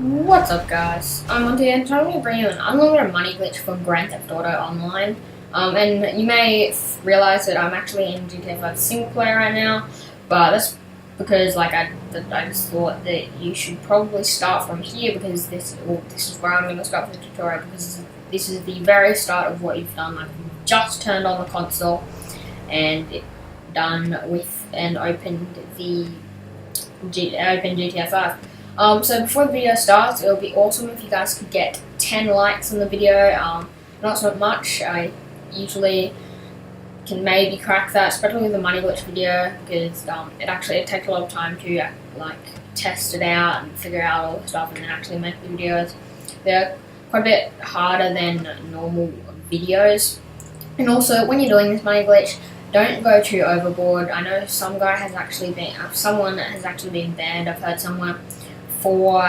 What's up, guys? I'm on today and I'm going to bring you an unlimited money glitch from Grand Theft Auto Online. And you may realize that I'm actually in GTA 5 single player right now, but that's because I just thought that you should probably start from here because this is where I'm going to start with the tutorial because this is the very start of what you've done. Like you've just turned on the console and done with and opened GTA 5. So before the video starts, it would be awesome if you guys could get 10 likes on the video. Not so much. I usually can maybe crack that, especially with the money glitch video, because it takes a lot of time to test it out and figure out all the stuff, and then actually make the videos. They're quite a bit harder than normal videos. And also, when you're doing this money glitch, don't go too overboard. I know someone has actually been banned. I've heard someone for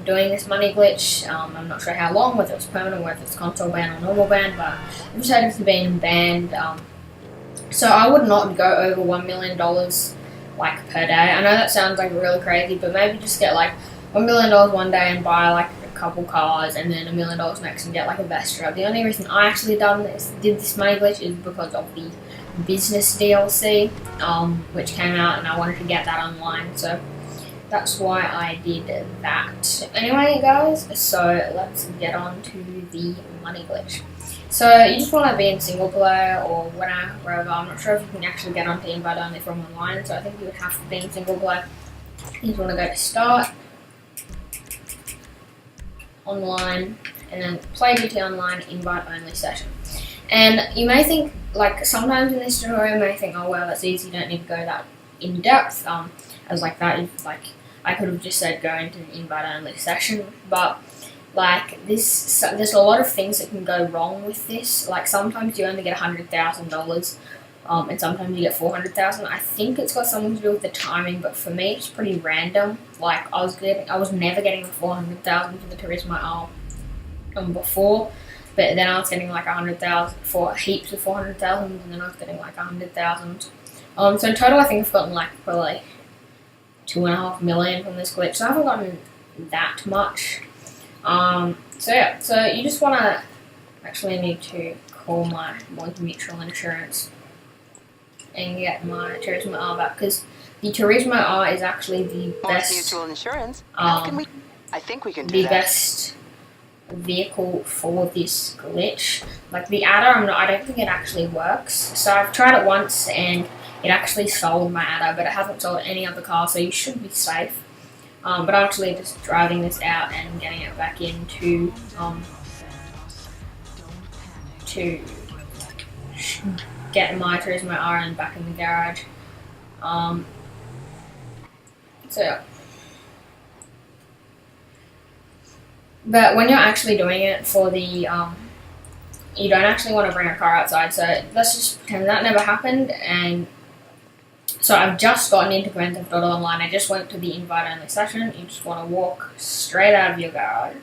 doing this money glitch. I'm not sure how long, whether it's permanent, whether it's console ban or normal ban, but I've just heard it's been banned. So I would not go over $1 million per day. I know that sounds really crazy, but maybe just get $1 million one day and buy a couple cars, and then $1 million next and get a Vestra. The only reason I actually did this money glitch is because of the business DLC, which came out, and I wanted to get that online. So that's why I did that. Anyway, guys, so let's get on to the money glitch. So you just want to be in single player or wherever. I'm not sure if you can actually get onto invite only from online, so I think you would have to be in single player. You just want to go to start, online, and then play GTA Online invite only session. And you may think, sometimes in this tutorial, you may think, oh well, that's easy, you don't need to go that in depth. As that, if I could have just said go into an invite only session, but there's a lot of things that can go wrong with this. Sometimes you only get $100,000, and sometimes you get 400,000. I think it's got something to do with the timing, but for me it's pretty random. I was never getting the 400,000 for the Turismo before, but then I was getting 100,000 for heaps of 400,000, and then I was getting 100,000. So in total I think I've gotten probably 2.5 million from this glitch, so I haven't gotten that much. So yeah, so you just want to actually need to call my mutual insurance and get my Turismo R back, because the Turismo R is actually the best mutual insurance. How can we? I think we can do that. Best vehicle for this glitch. The adder, I don't think it actually works. So I've tried it once and it actually sold my adder, but it hasn't sold any other car, so you should be safe. But I'm actually just driving this out and getting it back into to get my Turismo R and back in the garage. So yeah. But when you're actually doing it for the you don't actually want to bring a car outside. So let's just pretend that never happened. And so I've just gotten into Grand Theft Auto Online. I just went to the invite only session. You just want to walk straight out of your garage.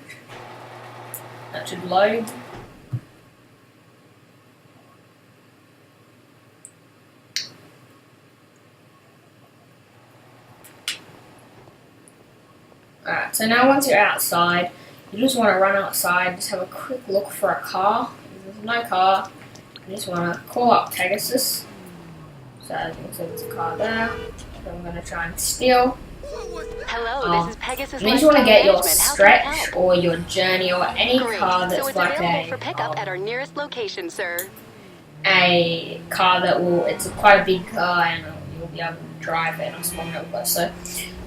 That should load. Alright, so now once you're outside, you just want to run outside, just have a quick look for a car. If there's no car, you just want to call up Pegasus. So as you can see, there's a car there. So I'm going to try and steal. Hello, this is Pegasus. You just want to get your stretch or your journey or any car that's so it's available for pickup at our nearest location, sir. A car that it's quite a big car and you'll be able to drive it on a small network. So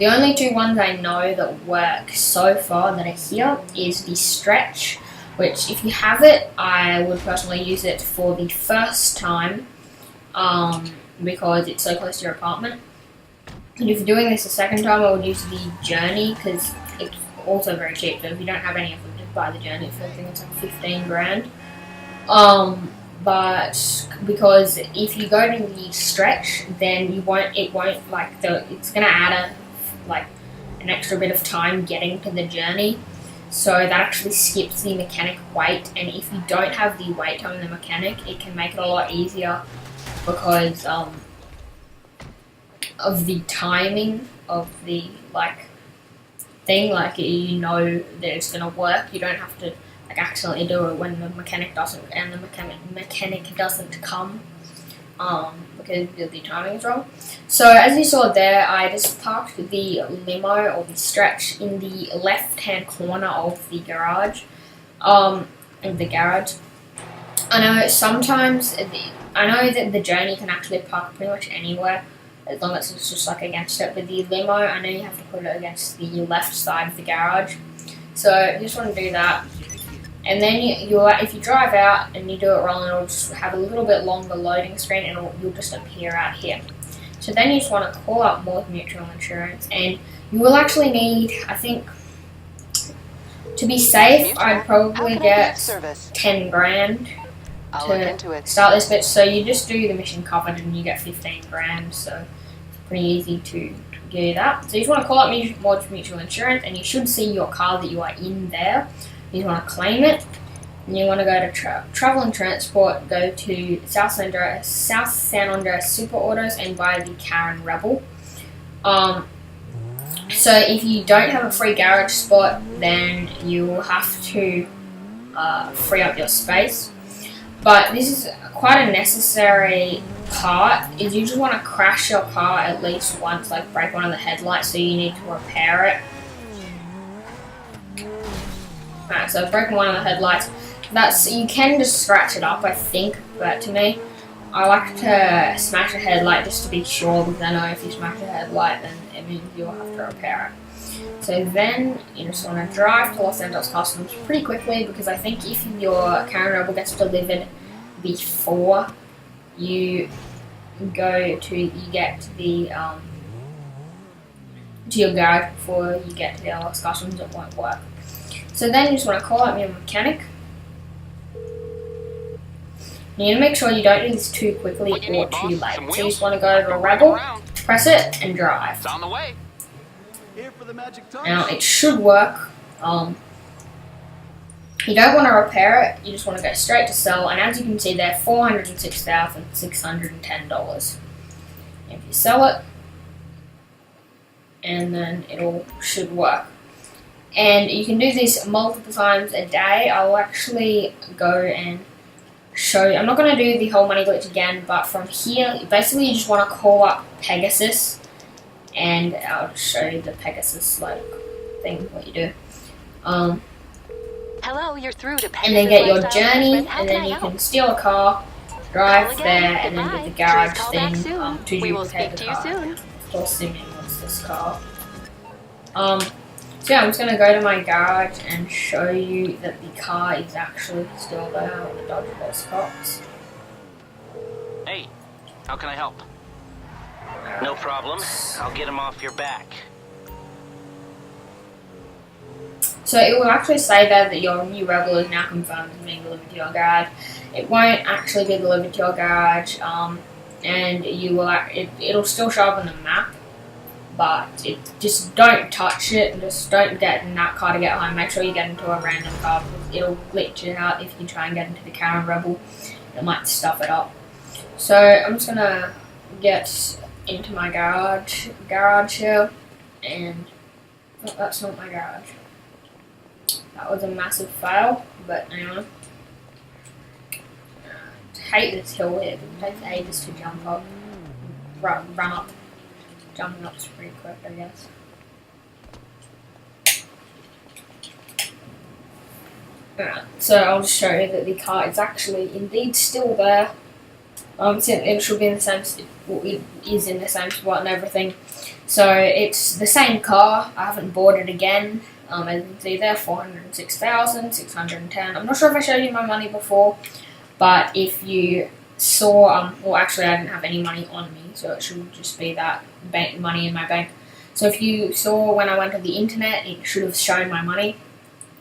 the only two ones I know that work so far that are here is the stretch, which if you have it, I would personally use it for the first time. Because it's so close to your apartment. And if you're doing this the second time, I would use the journey because it's also very cheap. So if you don't have any of them, just buy the journey. So I think it's 15 grand. But because if you go to the stretch, then it's gonna add an extra bit of time getting to the journey. So that actually skips the mechanic wait. And if you don't have the wait time in the mechanic, it can make it a lot easier. Because of the timing of the thing. Like you know that it's gonna work. You don't have to like accidentally do it when the mechanic doesn't come. Because the timing is wrong. So as you saw there, I just parked the limo or the stretch in the left-hand corner of the garage. I know sometimes I know that the Journey can actually park pretty much anywhere as long as it's just like against it. But the limo, I know you have to put it against the left side of the garage. So you just want to do that. And then if you drive out and you do it wrong, it'll just have a little bit longer loading screen and you'll just appear out here. So then you just want to call up More Mutual Insurance, and you will actually need, I think, to be safe, I'd probably get 10 grand to start this bit. So you just do the mission covered and you get 15 grand. So it's pretty easy to do that. So you just want to call up More Mutual Insurance, and you should see your car that you are in there. You want to claim it, and you want to go to Travel and Transport, go to South San Andreas Super Autos and buy the Karen Rebel. So if you don't have a free garage spot, then you will have to free up your space. But this is quite a necessary part, is you just want to crash your car at least once, like break one of the headlights, so you need to repair it. Alright, so I've broken one of the headlights. You can just scratch it up, I think, but to me, I like to smash a headlight just to be sure, because I know if you smash a headlight, then it means you'll have to repair it. So then you just want to drive to Los Angeles Customs pretty quickly, because I think if your Karen Rebel gets delivered before you get to your garage, before you get to the LS Customs, it won't work. So then you just want to call up your mechanic. You need to make sure you don't do this too quickly or too late. So you just want to go to a Rebel, press it, and drive. It's on the way. Now it should work. You don't want to repair it. You just want to go straight to sell. And as you can see there, $406,610. If you sell it, and then it should work. And you can do this multiple times a day. I'll actually go and show you. I'm not going to do the whole money glitch again, but from here, basically you just want to call up Pegasus, and I'll show you the Pegasus like thing, what you do. Hello, you're through to Pegasus. And then get your Journey, and then you can steal a car, drive there, and then do the garage thing to duplicate the car. Of course, Simeon wants this car. So yeah, I'm just going to go to my garage and show you that the car is actually still there with the Dodge Boss Cops. Hey, how can I help? No problem. I'll get him off your back. So it will actually say there that your new Rebel is now confirmed as being delivered to your garage. It won't actually be delivered to your garage, and you will. It'll still show up on the map. But just don't touch it, and just don't get in that car to get home. Make sure you get into a random car, because it'll glitch it out if you try and get into the Karen Rebel. It might stuff it up. So I'm just gonna get into my garage here, and oh, that's not my garage. That was a massive fail, but anyway. I hate this hill here, because it takes ages to jump up, run up. Jumping up's pretty quick, I guess. Alright, so I'll just show you that the car is actually indeed still there. It should be in the same, it is in the same spot and everything. So it's the same car. I haven't bought it again. As you can see there, $406,610. I'm not sure if I showed you my money before, but if you saw, well actually I didn't have any money on me, so it should just be that bank money in my bank. So if you saw when I went to the internet, it should have shown my money.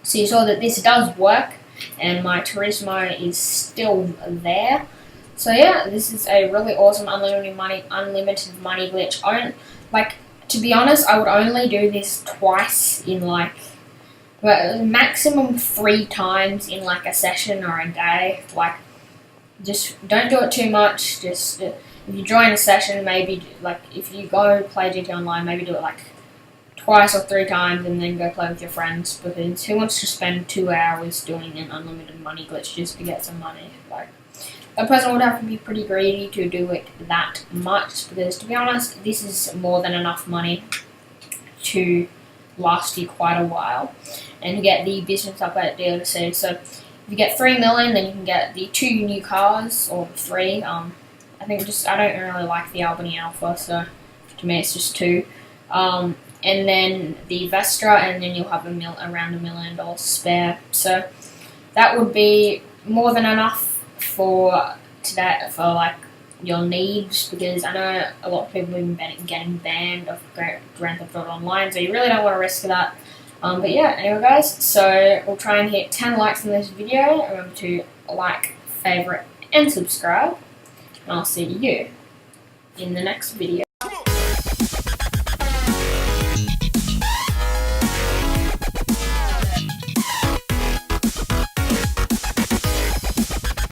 So you saw that this does work, and my Turismo is still there. So yeah, this is a really awesome unlimited money glitch. To be honest, I would only do this twice in maximum 3 times in like a session or a day. Just don't do it too much. Just if you join a session, maybe like if you go play GT Online, maybe do it like twice or 3 times and then go play with your friends, because who wants to spend 2 hours doing an unlimited money glitch just to get some money? Like, a person would have to be pretty greedy to do it that much, because to be honest, this is more than enough money to last you quite a while and to get the business up at DLC. So if you get 3 million, then you can get the 2 new cars, or 3. I don't really like the Albany Alpha, so to me it's just 2. And then the Vestra, and then you'll have around $1 million spare. So that would be more than enough for today, for like your needs, because I know a lot of people have been getting banned of Grand Theft Auto Online, so you really don't want to risk that. But yeah, anyway guys, so we'll try and hit 10 likes on this video. Remember to like, favorite, and subscribe, and I'll see you in the next video.